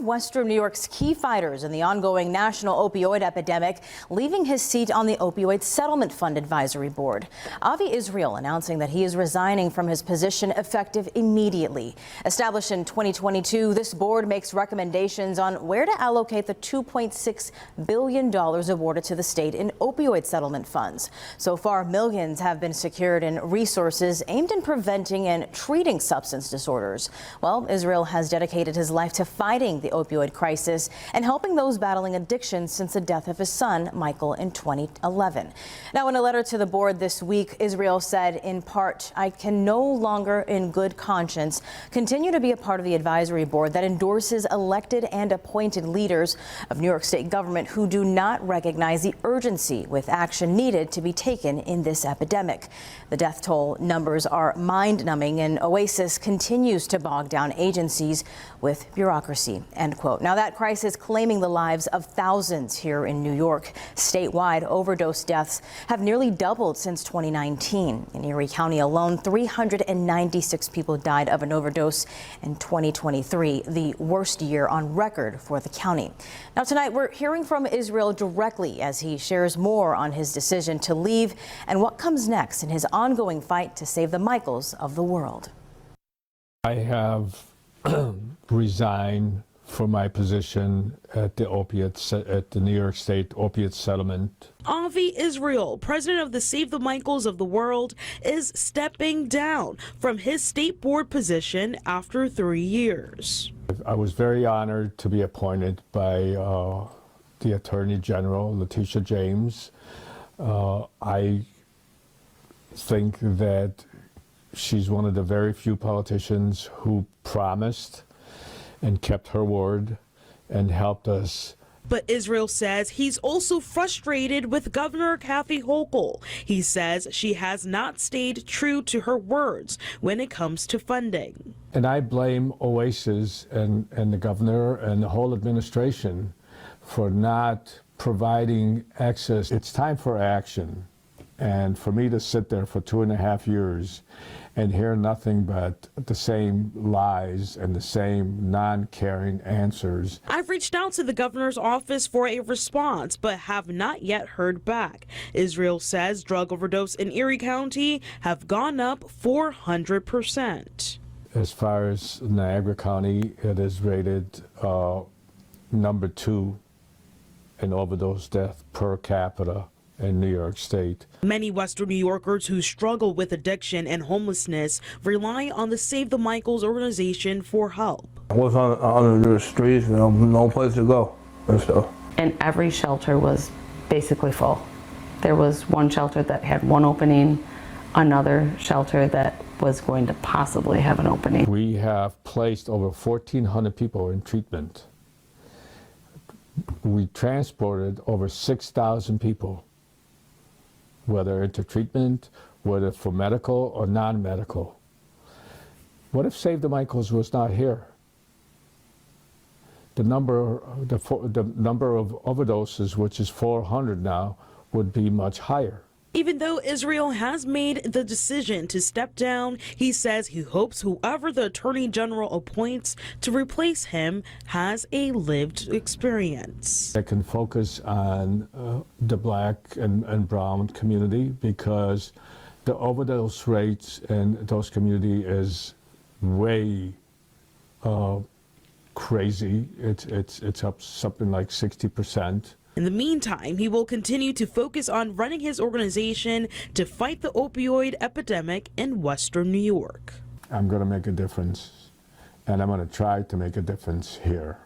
Western New York's key fighters in the ongoing national opioid epidemic, leaving his seat on the Opioid Settlement Fund Advisory Board. Avi Israel announcing that he is resigning from his position effective immediately. Established in 2022, this board makes recommendations on where to allocate the $2.6 billion awarded to the state in opioid settlement funds. So far, millions have been secured in resources aimed in preventing and treating substance disorders. Well, Israel has dedicated his life to fighting the opioid crisis and helping those battling addiction since the death of his son, Michael, in 2011. Now, in a letter to the board this week, Israel said, in part, "I can no longer in good conscience continue to be a part of the advisory board that endorses elected and appointed leaders of New York State government who do not recognize the urgency with action needed to be taken in this epidemic." The death toll numbers are mind-numbing, and Oasis continues to bog down agencies with bureaucracy, end quote. Now, that crisis claiming the lives of thousands here in New York. Statewide overdose deaths have nearly doubled since 2019. In Erie County alone, 396 people died of an overdose in 2023, the worst year on record for the county. Now, tonight we're hearing from Israel directly as he shares more on his decision to leave and what comes next in his ongoing fight to save the Michaels of the world. I have resigned from my position at the New York State Opiate Settlement. Avi Israel, president of the Save the Michaels of the World, is stepping down from his state board position after 3 years. I was very honored to be appointed by the Attorney General, Letitia James. I think that she's one of the very few politicians who promised and kept her word and helped us. But Israel says he's also frustrated with Governor Kathy Hochul. He says she has not stayed true to her words when it comes to funding. And I blame Oasis and the governor and the whole administration for not providing access. It's time for action. And for me to sit there for 2.5 years and hear nothing but the same lies and the same non-caring answers. I've reached out to the governor's office for a response, but have not yet heard back. Israel says drug overdose in Erie County have gone up 400%. As far as Niagara County, it is rated number 2 in overdose death per capita in New York State. Many Western New Yorkers who struggle with addiction and homelessness rely on the Save the Michaels organization for help. I was on the streets, no place to go and stuff. And every shelter was basically full. There was one shelter that had one opening, another shelter that was going to possibly have an opening. We have placed over 1,400 people in treatment. We transported over 6,000 people, whether into treatment, whether for medical or non-medical. What if Save the Michaels was not here? The number of overdoses, which is 400 now, would be much higher. Even though Israel has made the decision to step down, he says he hopes whoever the Attorney General appoints to replace him has a lived experience. They can focus on the black and brown community, because the overdose rates in those communities is way crazy. It's up something like 60%. In the meantime, he will continue to focus on running his organization to fight the opioid epidemic in Western New York. I'm going to make a difference, and I'm going to try to make a difference here.